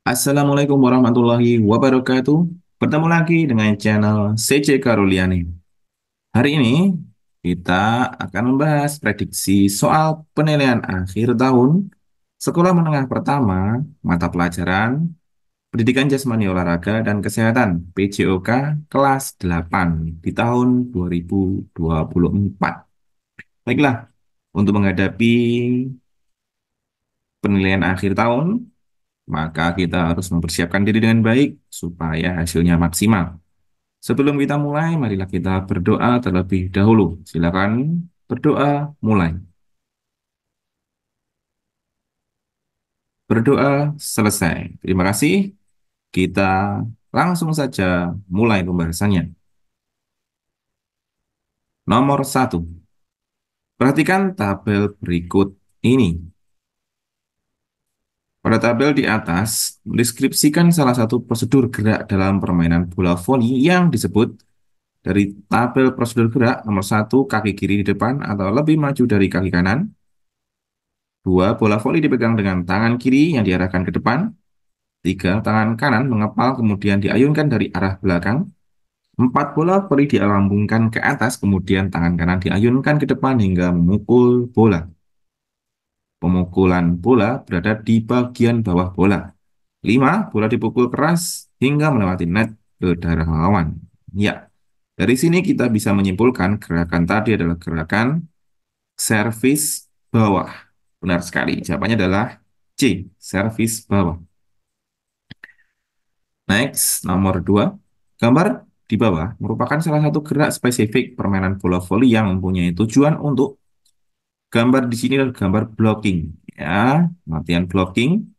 Assalamualaikum warahmatullahi wabarakatuh. Bertemu lagi dengan channel CC Karuliani. Hari ini kita akan membahas prediksi soal penilaian akhir tahun Sekolah Menengah Pertama mata pelajaran Pendidikan Jasmani Olahraga dan Kesehatan PJOK kelas 8 di tahun 2024. Baiklah, untuk menghadapi penilaian akhir tahun, maka kita harus mempersiapkan diri dengan baik supaya hasilnya maksimal. Sebelum kita mulai, marilah kita berdoa terlebih dahulu. Silakan berdoa mulai. Berdoa selesai. Terima kasih. Kita langsung saja mulai pembahasannya. Nomor satu, perhatikan tabel berikut ini. Pada tabel di atas, mendeskripsikan salah satu prosedur gerak dalam permainan bola voli yang disebut dari tabel prosedur gerak nomor satu, kaki kiri di depan atau lebih maju dari kaki kanan. Dua, bola voli dipegang dengan tangan kiri yang diarahkan ke depan. Tiga, tangan kanan mengepal kemudian diayunkan dari arah belakang. Empat, bola voli dilambungkan ke atas kemudian tangan kanan diayunkan ke depan hingga memukul bola. Pemukulan bola berada di bagian bawah bola. Lima, bola dipukul keras hingga melewati net ke daerah lawan. Ya, dari sini kita bisa menyimpulkan gerakan tadi adalah gerakan servis bawah. Benar sekali. Jawabannya adalah C, servis bawah. Next, nomor 2. Gambar di bawah merupakan salah satu gerak spesifik permainan bola voli yang mempunyai tujuan untuk gambar di sini adalah gambar blocking. Ya, latihan blocking.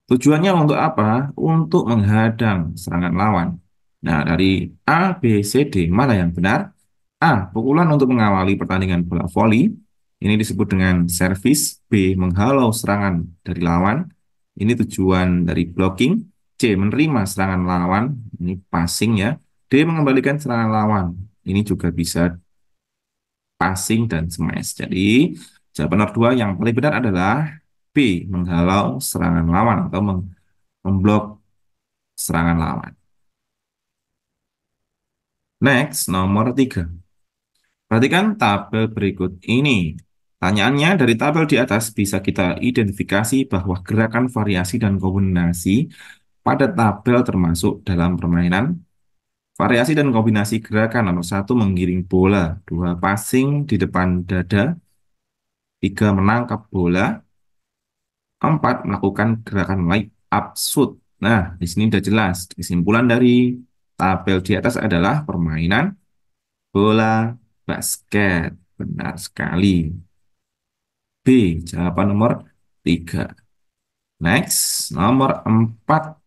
Tujuannya untuk apa? Untuk menghadang serangan lawan. Nah, dari A, B, C, D, mana yang benar? A. Pukulan untuk mengawali pertandingan bola voli. Ini disebut dengan servis. B. Menghalau serangan dari lawan. Ini tujuan dari blocking. C. Menerima serangan lawan. Ini passing ya. D. Mengembalikan serangan lawan. Ini juga bisa passing dan smash. Jadi, jawaban nomor 2 yang paling benar adalah B. Menghalau serangan lawan atau memblok serangan lawan. Next, nomor 3. Perhatikan tabel berikut ini. Pertanyaannya dari tabel di atas bisa kita identifikasi bahwa gerakan variasi dan kombinasi pada tabel termasuk dalam permainan. Variasi dan kombinasi gerakan nomor satu menggiring bola, dua passing di depan dada, tiga menangkap bola, empat melakukan gerakan layup up shoot. Nah, di sini sudah jelas. Kesimpulan dari tabel di atas adalah permainan bola basket. Benar sekali. B, jawaban nomor 3. Next, nomor 4.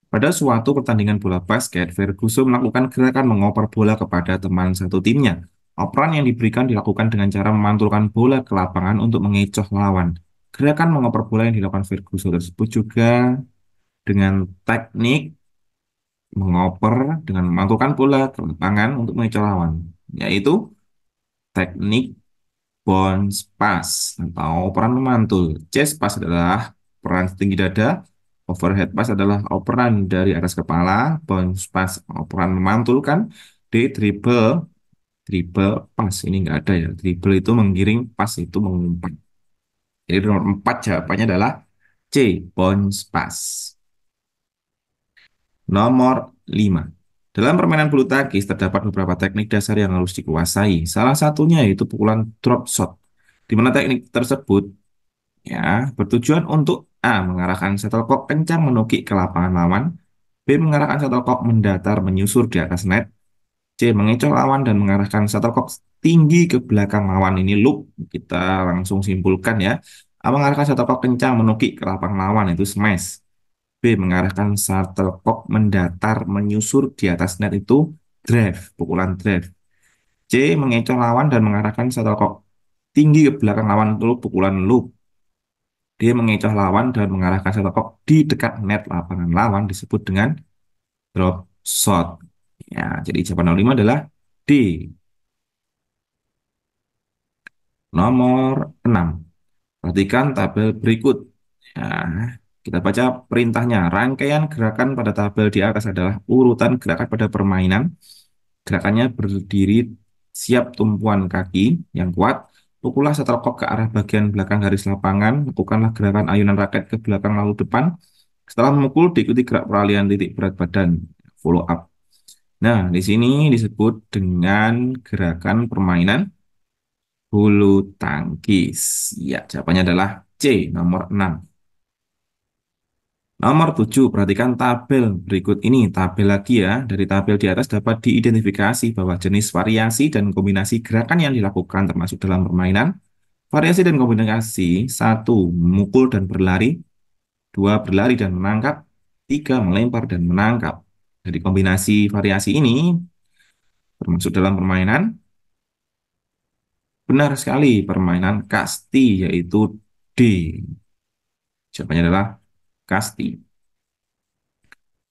Pada suatu pertandingan bola basket, Ferguson melakukan gerakan mengoper bola kepada teman satu timnya. Operan yang diberikan dilakukan dengan cara memantulkan bola ke lapangan untuk mengecoh lawan. Gerakan mengoper bola yang dilakukan Ferguson tersebut juga dengan teknik mengoper dengan memantulkan bola ke lapangan untuk mengecoh lawan, yaitu teknik bounce pass atau peran memantul. Chest pass adalah peran setinggi dada, overhead pass adalah operan dari atas kepala, bounce pass operan memantulkan, D dribble, dribble pass ini enggak ada ya. Dribble itu menggiring, pass itu mengumpat. Jadi nomor 4 jawabannya adalah C, bounce pass. Nomor 5. Dalam permainan bulu tangkis terdapat beberapa teknik dasar yang harus dikuasai. Salah satunya yaitu pukulan drop shot, di mana teknik tersebut ya bertujuan untuk A. Mengarahkan shuttlecock kencang menukik ke lapangan lawan. B. Mengarahkan shuttlecock mendatar menyusur di atas net. C. Mengecoh lawan dan mengarahkan shuttlecock tinggi ke belakang lawan. Ini loop. Kita langsung simpulkan ya. A. Mengarahkan shuttlecock kencang menukik ke lapangan lawan, itu smash. B. Mengarahkan shuttlecock mendatar menyusur di atas net, itu drive, pukulan drive. C. Mengecoh lawan dan mengarahkan shuttlecock tinggi ke belakang lawan, itu pukulan loop. Dia mengecoh lawan dan mengarahkan shuttlecock di dekat net lapangan lawan disebut dengan drop shot. Ya, jadi jawaban nomor 5 adalah D. Nomor 6. Perhatikan tabel berikut. Ya, Kita baca perintahnya. Rangkaian gerakan pada tabel di atas adalah urutan gerakan pada permainan. Gerakannya berdiri siap tumpuan kaki yang kuat. Pukullah shuttlecock ke arah bagian belakang garis lapangan. Lakukanlah gerakan ayunan raket ke belakang lalu depan. Setelah memukul, diikuti gerak peralihan titik berat badan. Follow up. Nah, di sini disebut dengan gerakan permainan bulu tangkis. Ya, jawabannya adalah C, nomor 6. Nomor 7, perhatikan tabel berikut ini. Tabel lagi ya, dari tabel di atas dapat diidentifikasi bahwa jenis variasi dan kombinasi gerakan yang dilakukan termasuk dalam permainan. Variasi dan kombinasi, satu, memukul dan berlari, dua, berlari dan menangkap, tiga, melempar dan menangkap. Dari kombinasi variasi ini, termasuk dalam permainan, benar sekali, permainan kasti, yaitu D. Jawabannya adalah kasti.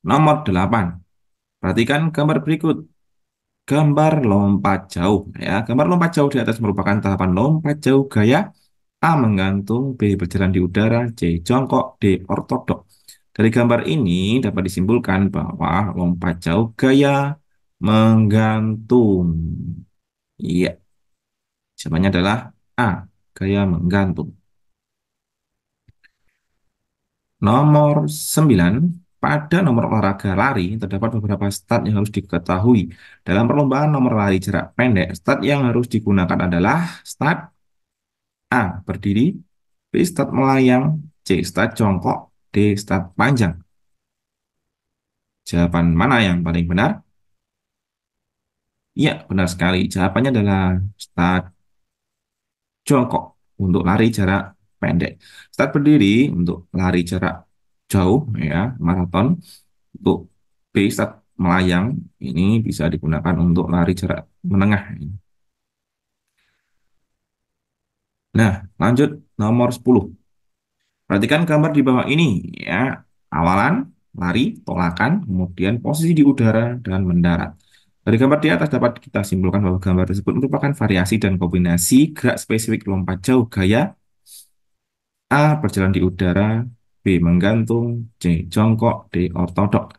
Nomor 8. Perhatikan gambar berikut. Gambar lompat jauh. Ya, gambar lompat jauh di atas merupakan tahapan lompat jauh gaya A. Menggantung, B. Berjalan di udara, C. Jongkok, D. Ortodok. Dari gambar ini dapat disimpulkan bahwa lompat jauh gaya menggantung. Iya, jawabannya adalah A. Gaya menggantung. Nomor 9, pada nomor olahraga lari, terdapat beberapa stat yang harus diketahui. Dalam perlombaan nomor lari jarak pendek, stat yang harus digunakan adalah stat A. Berdiri, B. Stat melayang, C. Stat jongkok, D. Stat panjang. Jawaban mana yang paling benar? Iya, benar sekali. Jawabannya adalah stat jongkok untuk lari jarak pendek. Stat berdiri untuk lari jarak jauh, ya, maraton. Untuk B, start melayang, ini bisa digunakan untuk lari jarak menengah. Nah, lanjut nomor 10. Perhatikan gambar di bawah ini ya. Awalan, lari, tolakan, kemudian posisi di udara, dan mendarat. Dari gambar di atas dapat kita simpulkan bahwa gambar tersebut merupakan variasi dan kombinasi gerak spesifik lompat jauh gaya A. Berjalan di udara, B. Menggantung, C. Jongkok, D. Ortodok.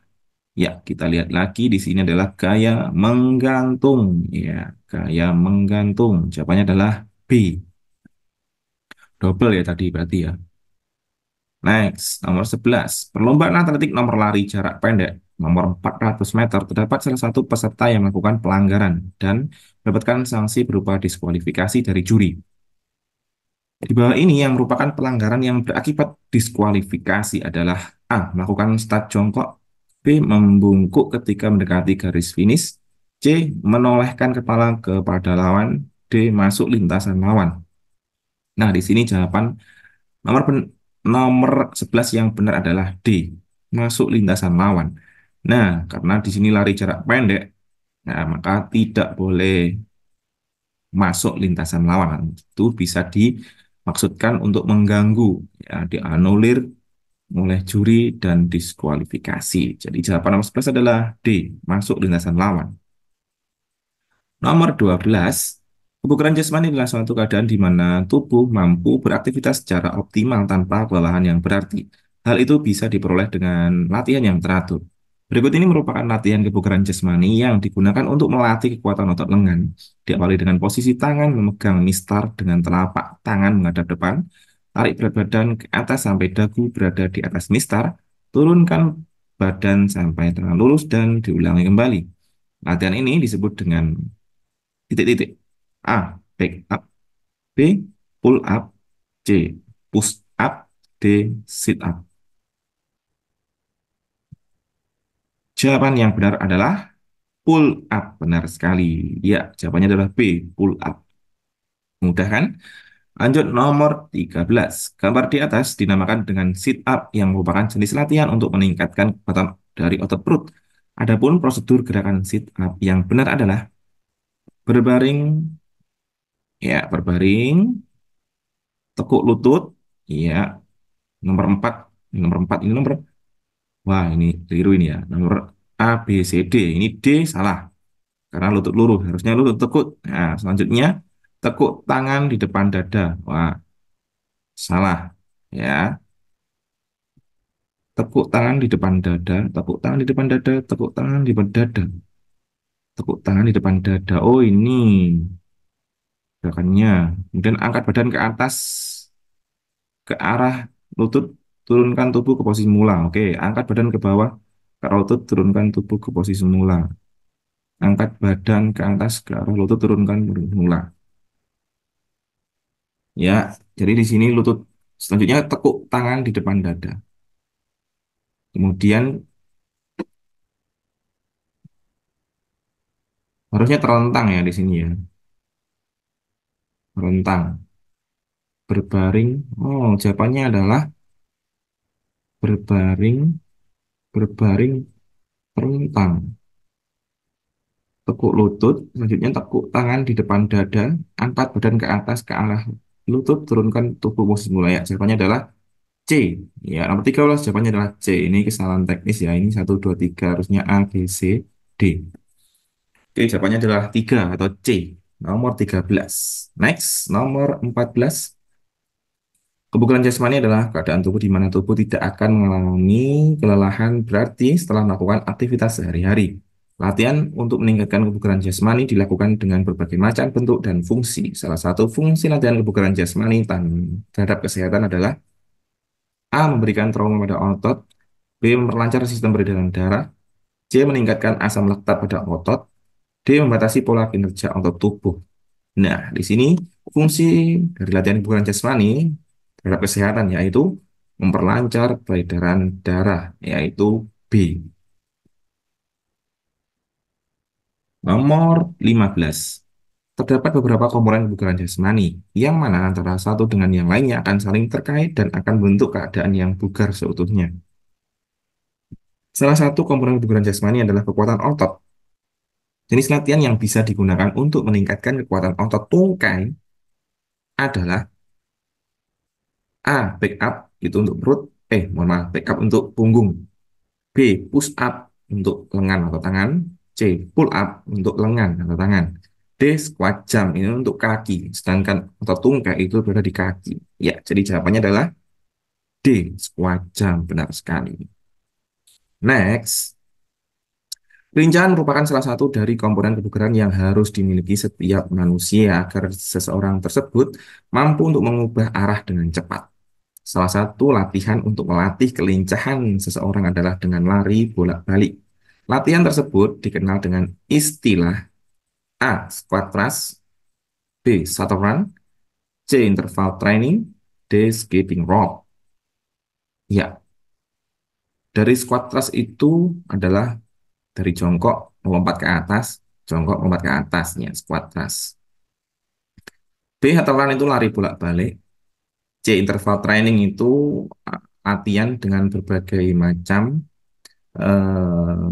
Ya, kita lihat lagi di sini adalah gaya menggantung. Ya, gaya menggantung. Jawabannya adalah B. Double ya tadi berarti ya. Next, nomor 11. Perlombaan atletik nomor lari jarak pendek nomor 400 meter terdapat salah satu peserta yang melakukan pelanggaran dan mendapatkan sanksi berupa diskualifikasi dari juri. Di bawah ini yang merupakan pelanggaran yang berakibat diskualifikasi adalah A. Melakukan start jongkok, B. Membungkuk ketika mendekati garis finish, C. Menolehkan kepala kepada lawan, D. Masuk lintasan lawan. Nah, di sini jawaban nomor nomor 11 yang benar adalah D. Masuk lintasan lawan. Nah, karena di sini lari jarak pendek, nah, maka tidak boleh masuk lintasan lawan. Itu bisa dimaksudkan untuk mengganggu, ya, dianulir oleh juri dan diskualifikasi. Jadi jawaban nomor 11 adalah D, masuk lintasan lawan. Nomor 12, kebugaran jasmani adalah suatu keadaan di mana tubuh mampu beraktivitas secara optimal tanpa kelelahan yang berarti. Hal itu bisa diperoleh dengan latihan yang teratur. Berikut ini merupakan latihan kebugaran jasmani yang digunakan untuk melatih kekuatan otot lengan. Diawali dengan posisi tangan memegang mistar dengan telapak tangan menghadap depan, tarik berat badan ke atas sampai dagu berada di atas mistar, turunkan badan sampai tangan lurus dan diulangi kembali. Latihan ini disebut dengan titik-titik. A. Back up. B. Pull up. C. Push up. D. Sit up. Jawaban yang benar adalah pull up. Benar sekali. Ya, jawabannya adalah B. Pull up. Mudah kan? Lanjut nomor 13. Gambar di atas dinamakan dengan sit up yang merupakan jenis latihan untuk meningkatkan kekuatan dari otot perut. Adapun prosedur gerakan sit up yang benar adalah berbaring, ya, berbaring, tekuk lutut, ya, nomor 4, nomor 4 ini nomor, wah ini keliru ini ya, nomor A, B, C, D, ini D salah, karena lutut luruh, harusnya lutut tekuk. Nah, selanjutnya tekuk tangan di depan dada, wah salah, ya. Tepuk tangan di depan dada, tepuk tangan di depan dada, tepuk tangan di depan dada, tepuk tangan di depan dada. Oh, ini gerakannya. Kemudian angkat badan ke atas, ke arah lutut, turunkan tubuh ke posisi mula. Oke, angkat badan ke bawah, ke arah lutut, turunkan tubuh ke posisi mula. Angkat badan ke atas, ke arah lutut, turunkan ke posisi mula. Ya, jadi di sini lutut. Selanjutnya tekuk tangan di depan dada. Kemudian harusnya terlentang ya di sini ya. Terlentang, berbaring. Oh, jawabannya adalah berbaring, berbaring, terlentang. Tekuk lutut, selanjutnya tekuk tangan di depan dada, angkat badan ke atas ke arah lutut, turunkan tubuh posisi mulai. Ya, jawabannya adalah C. Ya, nomor 13 jawabannya adalah C. Ini kesalahan teknis ya. Ini satu 2 3 harusnya A, B, C, D. Oke, jawabannya adalah 3 atau C. Nomor 13. Next, nomor 14. Kebugaran jasmani adalah keadaan tubuh di mana tubuh tidak akan mengalami kelelahan berarti setelah melakukan aktivitas sehari-hari. Latihan untuk meningkatkan kebugaran jasmani dilakukan dengan berbagai macam bentuk dan fungsi. Salah satu fungsi latihan kebugaran jasmani terhadap kesehatan adalah A. Memberikan trauma pada otot, B. Memperlancar sistem peredaran darah, C. Meningkatkan asam laktat pada otot, D. Membatasi pola kinerja otot tubuh. Nah, di sini fungsi dari latihan kebugaran jasmani terhadap kesehatan yaitu memperlancar peredaran darah, yaitu B. Nomor 15. Terdapat beberapa komponen kebugaran jasmani, yang mana antara satu dengan yang lainnya akan saling terkait dan akan membentuk keadaan yang bugar seutuhnya. Salah satu komponen kebugaran jasmani adalah kekuatan otot. Jenis latihan yang bisa digunakan untuk meningkatkan kekuatan otot tungkai adalah A. Back up, itu untuk perut. Mohon maaf, back up untuk punggung. B. Push up untuk lengan atau tangan. C. Pull up untuk lengan atau tangan. D. Squat jump ini untuk kaki. Sedangkan otot tungkai itu berada di kaki. Ya, jadi jawabannya adalah D. Squat jump. Benar sekali. Next. Kelincahan merupakan salah satu dari komponen kebugaran yang harus dimiliki setiap manusia agar seseorang tersebut mampu untuk mengubah arah dengan cepat. Salah satu latihan untuk melatih kelincahan seseorang adalah dengan lari bolak-balik. Latihan tersebut dikenal dengan istilah A. Squat thrust, B. Shuttle run, C. Interval training, D. Skipping rope. Ya, dari squat thrust itu adalah dari jongkok melompat ke atas, jongkok melompat ke atasnya squat thrust. B. Shuttle run itu lari bolak-balik. C. Interval training itu latihan dengan berbagai macam eh,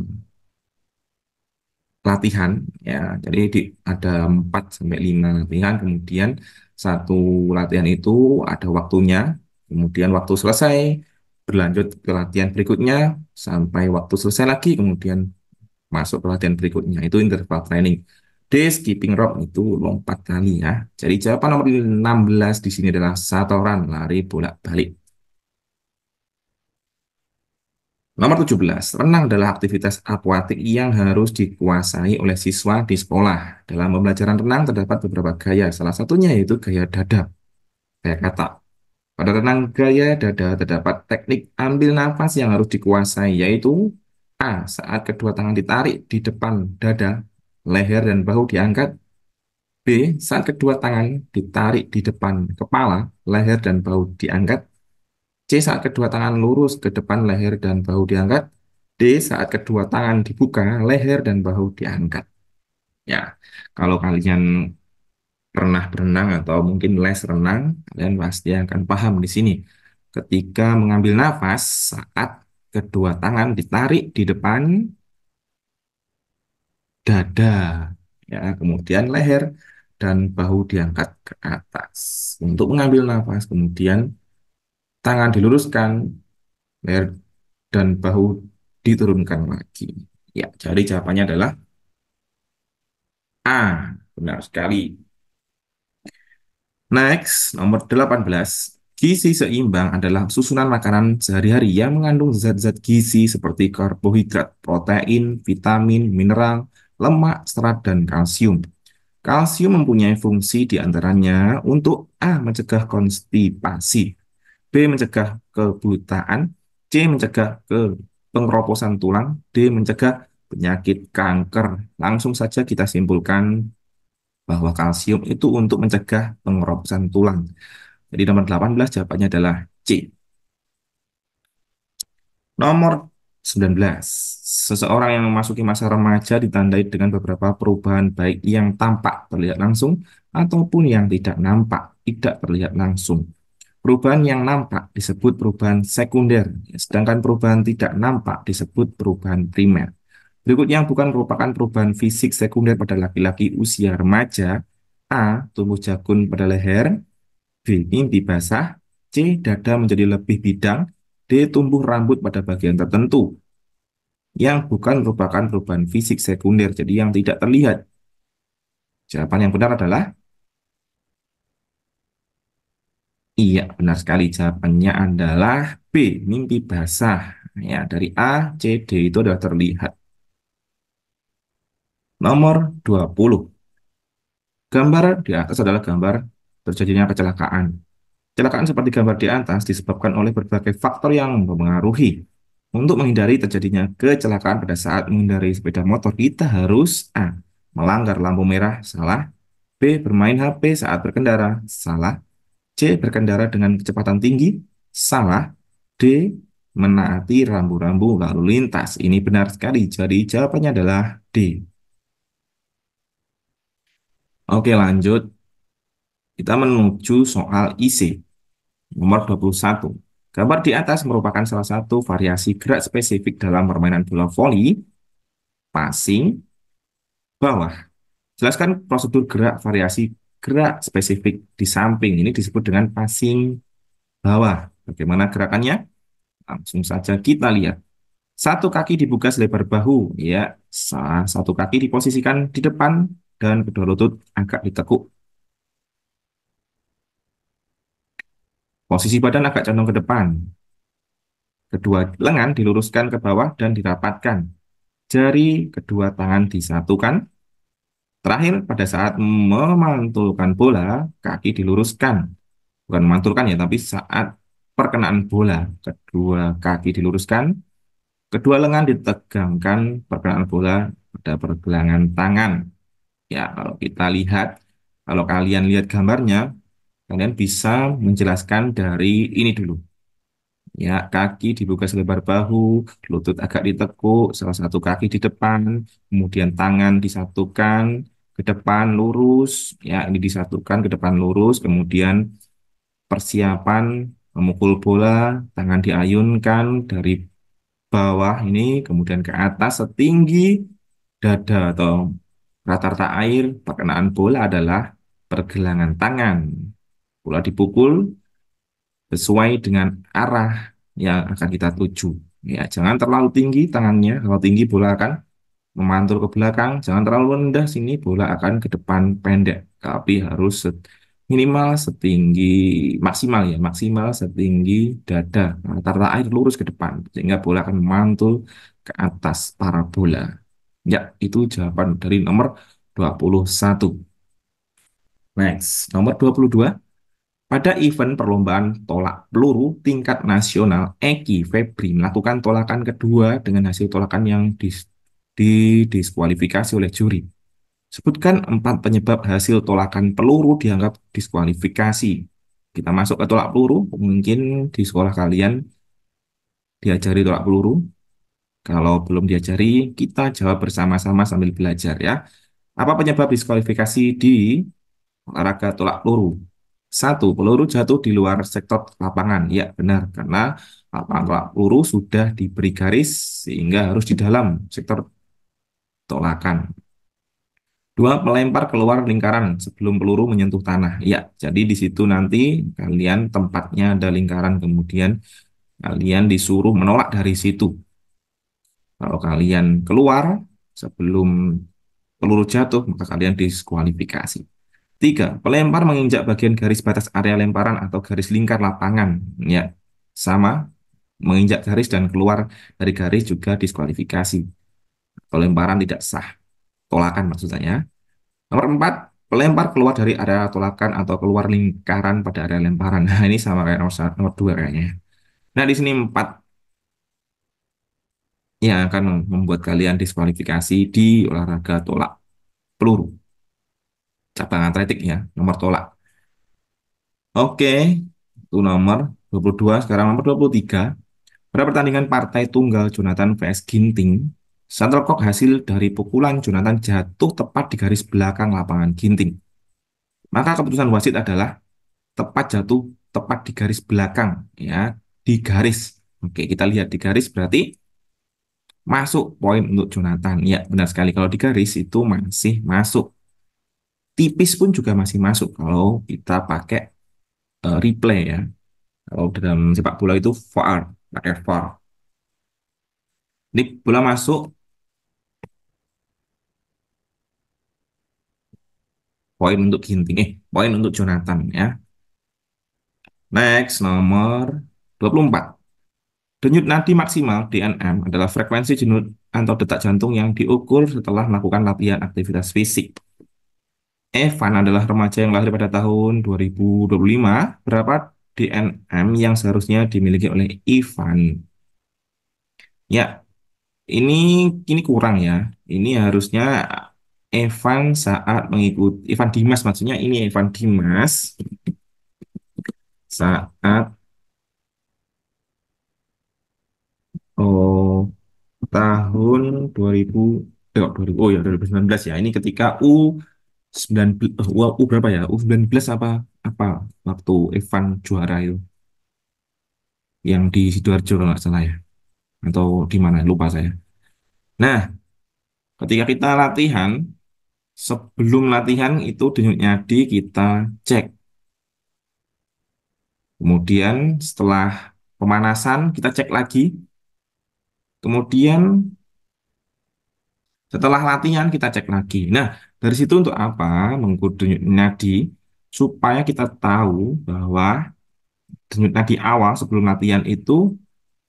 latihan ya. Jadi ada 4 sampai 5 latihan, kemudian satu latihan itu ada waktunya, kemudian waktu selesai berlanjut ke latihan berikutnya sampai waktu selesai lagi, kemudian masuk ke latihan berikutnya. Itu interval training. D. Skipping rope itu lompat kali ya. Jadi jawaban nomor 16 di sini adalah satoran lari bolak-balik. Nomor 17, renang adalah aktivitas akuatik yang harus dikuasai oleh siswa di sekolah. Dalam pembelajaran renang terdapat beberapa gaya, salah satunya yaitu gaya dada, gaya kata. Pada renang gaya dada terdapat teknik ambil nafas yang harus dikuasai, yaitu A. Saat kedua tangan ditarik di depan dada, leher dan bahu diangkat. B. Saat kedua tangan ditarik di depan kepala, leher dan bahu diangkat. C. Saat kedua tangan lurus ke depan, leher dan bahu diangkat. D. Saat kedua tangan dibuka, leher dan bahu diangkat. Ya, kalau kalian pernah berenang atau mungkin les renang, kalian pasti akan paham di sini. Ketika mengambil nafas, saat kedua tangan ditarik di depan dada, ya, kemudian leher dan bahu diangkat ke atas. Untuk mengambil nafas, kemudian tangan diluruskan, leher dan bahu diturunkan lagi. Ya, jadi jawabannya adalah A. Benar sekali. Next, nomor 18. Gizi seimbang adalah susunan makanan sehari-hari yang mengandung zat-zat gizi seperti karbohidrat, protein, vitamin, mineral, lemak, serat, dan kalsium. Kalsium mempunyai fungsi diantaranya untuk A. Mencegah konstipasi, B. Mencegah kebutaan, C. Mencegah pengeroposan tulang, D. Mencegah penyakit kanker. Langsung saja kita simpulkan bahwa kalsium itu untuk mencegah pengeroposan tulang. Jadi nomor 18 jawabannya adalah C. Nomor 19. Seseorang yang memasuki masa remaja ditandai dengan beberapa perubahan baik yang tampak terlihat langsung ataupun yang tidak nampak tidak terlihat langsung. Perubahan yang nampak disebut perubahan sekunder, sedangkan perubahan tidak nampak disebut perubahan primer. Berikut yang bukan merupakan perubahan fisik sekunder pada laki-laki usia remaja. A. Tumbuh jakun pada leher. B. Mimpi basah. C. Dada menjadi lebih bidang. D. Tumbuh rambut pada bagian tertentu. Yang bukan merupakan perubahan fisik sekunder, jadi yang tidak terlihat. Jawaban yang benar adalah iya, benar sekali. Jawabannya adalah B. Mimpi basah. Ya, dari A, C, D itu adalah terlihat. Nomor 20. Gambar di atas adalah gambar terjadinya kecelakaan. Kecelakaan seperti gambar di atas disebabkan oleh berbagai faktor yang mempengaruhi. Untuk menghindari terjadinya kecelakaan pada saat mengendarai sepeda motor, kita harus A. Melanggar lampu merah, salah. B. Bermain HP saat berkendara, salah. C. Berkendara dengan kecepatan tinggi, salah. D. Menaati rambu-rambu lalu lintas. Ini benar sekali, jadi jawabannya adalah D. Oke, lanjut. Kita menuju soal IC. Nomor 21. Gambar di atas merupakan salah satu variasi gerak spesifik dalam permainan bola voli, passing, bawah. Jelaskan prosedur gerak variasi gerak spesifik di samping. Ini disebut dengan passing bawah. Bagaimana gerakannya? Langsung saja kita lihat. Satu kaki dibuka selebar bahu, ya. Satu kaki diposisikan di depan dan kedua lutut agak ditekuk. Posisi badan agak condong ke depan. Kedua lengan diluruskan ke bawah dan dirapatkan. Jari kedua tangan disatukan. Terakhir, pada saat memantulkan bola, kaki diluruskan. Bukan memantulkan ya, tapi saat perkenaan bola, kedua kaki diluruskan, kedua lengan ditegangkan perkenaan bola pada pergelangan tangan. Ya, kalau kita lihat, kalau kalian lihat gambarnya, kalian bisa menjelaskan dari ini dulu. Ya, kaki dibuka selebar bahu, lutut agak ditekuk, salah satu kaki di depan, kemudian tangan disatukan ke depan lurus, ya ini disatukan ke depan lurus, kemudian persiapan memukul bola, tangan diayunkan dari bawah ini, kemudian ke atas setinggi dada atau rata-rata air, perkenaan bola adalah pergelangan tangan. Bola dipukul sesuai dengan arah yang akan kita tuju. Ya, jangan terlalu tinggi tangannya. Kalau tinggi bola akan memantul ke belakang. Jangan terlalu rendah sini bola akan ke depan pendek. Tapi harus minimal setinggi maksimal ya, maksimal setinggi dada. Rata-rata air lurus ke depan sehingga bola akan memantul ke atas parabola. Ya, itu jawaban dari nomor 21. Next, nomor 22. Pada event perlombaan tolak peluru tingkat nasional, Eki Febri melakukan tolakan kedua dengan hasil tolakan yang didiskualifikasi oleh juri. Sebutkan 4 penyebab hasil tolakan peluru dianggap diskualifikasi. Kita masuk ke tolak peluru, mungkin di sekolah kalian diajari tolak peluru. Kalau belum diajari, kita jawab bersama-sama sambil belajar ya. Apa penyebab diskualifikasi di olahraga tolak peluru? Satu, peluru jatuh di luar sektor lapangan. Ya, benar. Karena lapangan tolak peluru sudah diberi garis sehingga harus di dalam sektor tolakan. Dua, melempar keluar lingkaran sebelum peluru menyentuh tanah. Ya, jadi di situ nanti kalian tempatnya ada lingkaran, kemudian kalian disuruh menolak dari situ. Kalau kalian keluar sebelum peluru jatuh, maka kalian diskualifikasi. Tiga, pelempar menginjak bagian garis batas area lemparan atau garis lingkar lapangan. Ya, sama, menginjak garis dan keluar dari garis juga diskualifikasi. Pelemparan tidak sah, tolakan maksud saya. Nomor empat, pelempar keluar dari area tolakan atau keluar lingkaran pada area lemparan. Nah, ini sama kayak nomor dua kayaknya. Nah, di sini empat yang akan membuat kalian diskualifikasi di olahraga tolak peluru, cabang atletik ya, nomor tolak. Oke, itu nomor 22. Sekarang nomor 23. Pada pertandingan partai tunggal Jonathan vs Ginting, shuttlecock hasil dari pukulan Jonathan jatuh tepat di garis belakang lapangan Ginting. Maka keputusan wasit adalah tepat jatuh tepat di garis belakang, ya, di garis. Oke, kita lihat di garis berarti masuk poin untuk Jonathan. Ya, benar sekali, kalau di garis itu masih masuk. Tipis pun juga masih masuk kalau kita pakai replay ya. Kalau dalam sepak bola itu VAR, pakai VAR. Ini bola masuk, poin untuk Ginting, poin untuk Jonathan ya. Next, nomor 24. Denyut nadi maksimal DNM adalah frekuensi denyut atau detak jantung yang diukur setelah melakukan latihan aktivitas fisik. Evan adalah remaja yang lahir pada tahun 2025. Berapa DNM yang seharusnya dimiliki oleh Ivan? Ya, ini kurang ya. Ini harusnya Evan saat mengikuti Evan Dimas, maksudnya ini Evan Dimas saat oh tahun 2000 oh ya 2019 ya. Ini ketika U19 U berapa ya? U19 apa apa waktu Evan juara itu yang di Sidoarjo kalau nggak salah ya. Atau di mana lupa saya. Nah, ketika kita latihan, sebelum latihan itu denyut nadi kita cek. Kemudian setelah pemanasan kita cek lagi. Kemudian setelah latihan kita cek lagi. Nah, dari situ untuk apa? Mengukur denyut nadi supaya kita tahu bahwa denyut nadi awal sebelum latihan itu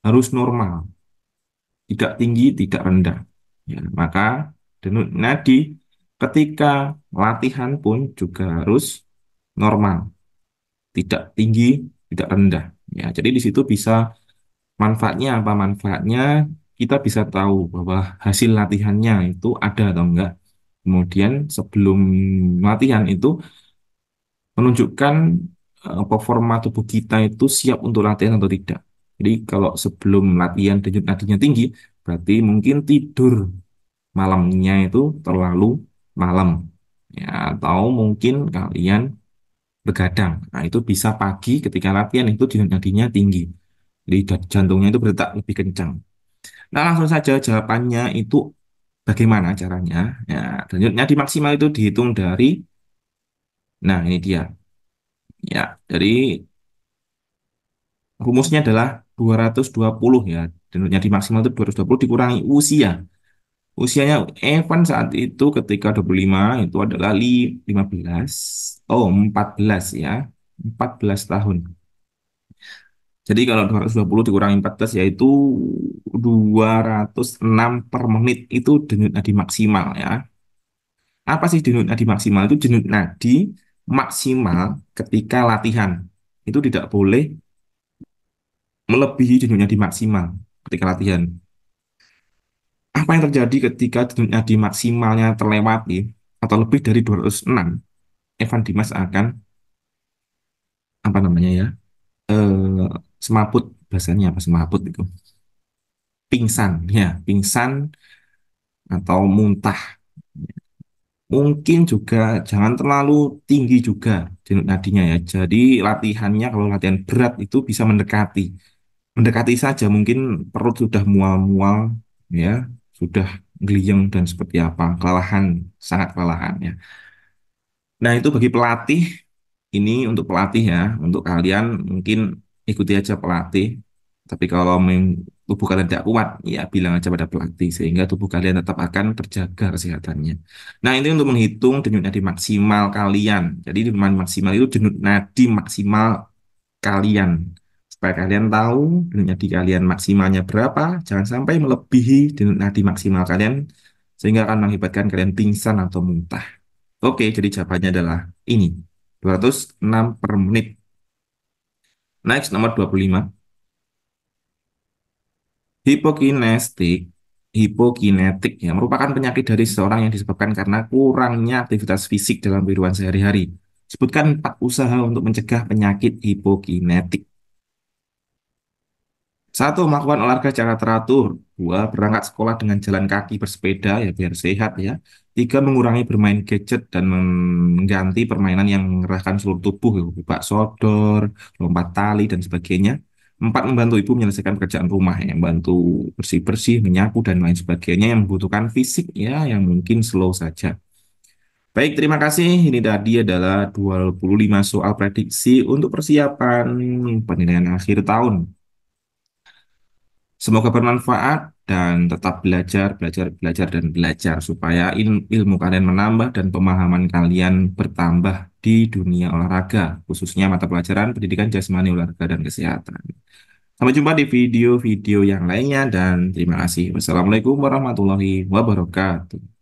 harus normal, tidak tinggi, tidak rendah. Ya, maka denyut nadi ketika latihan pun juga harus normal, tidak tinggi, tidak rendah. Ya, jadi di situ bisa manfaatnya apa? Manfaatnya kita bisa tahu bahwa hasil latihannya itu ada atau enggak. Kemudian sebelum latihan itu menunjukkan performa tubuh kita itu siap untuk latihan atau tidak. Jadi kalau sebelum latihan denyut nadinya tinggi, berarti mungkin tidur malamnya itu terlalu malam. Ya, atau mungkin kalian begadang. Nah, itu bisa pagi ketika latihan itu denyut nadinya tinggi. Jadi jantungnya itu berdetak lebih kencang. Nah, langsung saja jawabannya itu bagaimana caranya? Ya, denyut nadi maksimal itu dihitung dari, nah ini dia. Ya, dari rumusnya adalah 220 ya. Denyutnya di maksimal itu 220 dikurangi usia. Usianya Evan saat itu ketika 25 itu adalah 15. Oh, 14 ya. 14 tahun. Jadi kalau 220 dikurangi 14 yaitu 206 per menit itu denyut nadi maksimal ya. Apa sih denyut nadi maksimal? Itu denyut nadi maksimal ketika latihan. Itu tidak boleh melebihi denyut nadi maksimal ketika latihan. Apa yang terjadi ketika denyut nadi maksimalnya terlewati atau lebih dari 206, Evan Dimas akan apa namanya ya? eh semaput, bahasanya apa semaput itu? Pingsan ya, pingsan atau muntah. Mungkin juga jangan terlalu tinggi juga denyut nadinya ya. Jadi latihannya kalau latihan berat itu bisa mendekati saja, mungkin perut sudah mual-mual ya, sudah gliyeng dan seperti apa, kelelahan, sangat kelelahan ya. Nah, itu bagi pelatih, ini untuk pelatih ya, untuk kalian mungkin ikuti aja pelatih. Tapi kalau tubuh kalian tidak kuat, ya bilang aja pada pelatih sehingga tubuh kalian tetap akan terjaga kesehatannya. Nah, ini untuk menghitung denyut nadi maksimal kalian. Jadi denyut nadi maksimal itu denyut nadi maksimal kalian. Supaya kalian tahu denyut nadi kalian maksimalnya berapa, jangan sampai melebihi denyut nadi maksimal kalian sehingga akan mengakibatkan kalian pingsan atau muntah. Oke, jadi jawabannya adalah ini. 206 per menit. Next, nomor 25. Hipokinestik, hipokinetik ya, merupakan penyakit dari seseorang yang disebabkan karena kurangnya aktivitas fisik dalam kehidupan sehari-hari. Sebutkan 4 usaha untuk mencegah penyakit hipokinetik. Satu, melakukan olahraga secara teratur. Dua, berangkat sekolah dengan jalan kaki bersepeda ya biar sehat ya. Tiga, mengurangi bermain gadget dan mengganti permainan yang mengerahkan seluruh tubuh, ya, bak sodor, lompat tali dan sebagainya. Empat, membantu ibu menyelesaikan pekerjaan rumah yang bantu bersih-bersih, menyapu dan lain sebagainya yang membutuhkan fisik ya yang mungkin slow saja. Baik, terima kasih. Ini tadi adalah 25 soal prediksi untuk persiapan penilaian akhir tahun. Semoga bermanfaat dan tetap belajar, belajar, belajar, dan belajar supaya ilmu kalian menambah dan pemahaman kalian bertambah di dunia olahraga, khususnya mata pelajaran pendidikan jasmani, olahraga, dan kesehatan. Sampai jumpa di video-video yang lainnya dan terima kasih. Wassalamualaikum warahmatullahi wabarakatuh.